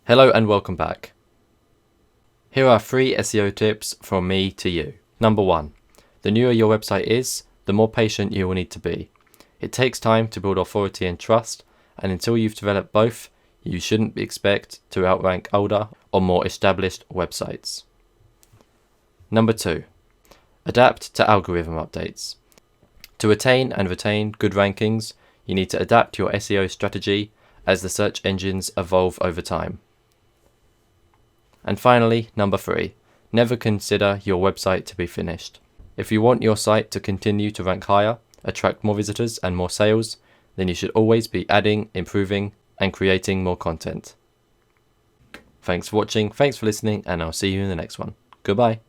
Hello and welcome back. Here are 3 SEO tips from me to you. Number 1. The newer your website is, the more patient you will need to be. It takes time to build authority and trust, and until you've developed both, you shouldn't expect to outrank older or more established websites. Number 2. Adapt to algorithm updates. To attain and retain good rankings, you need to adapt your SEO strategy as the search engines evolve over time. And finally, number 3, never consider your website to be finished. If you want your site to continue to rank higher, attract more visitors and more sales, then you should always be adding, improving, and creating more content. Thanks for watching, thanks for listening, and I'll see you in the next one. Goodbye.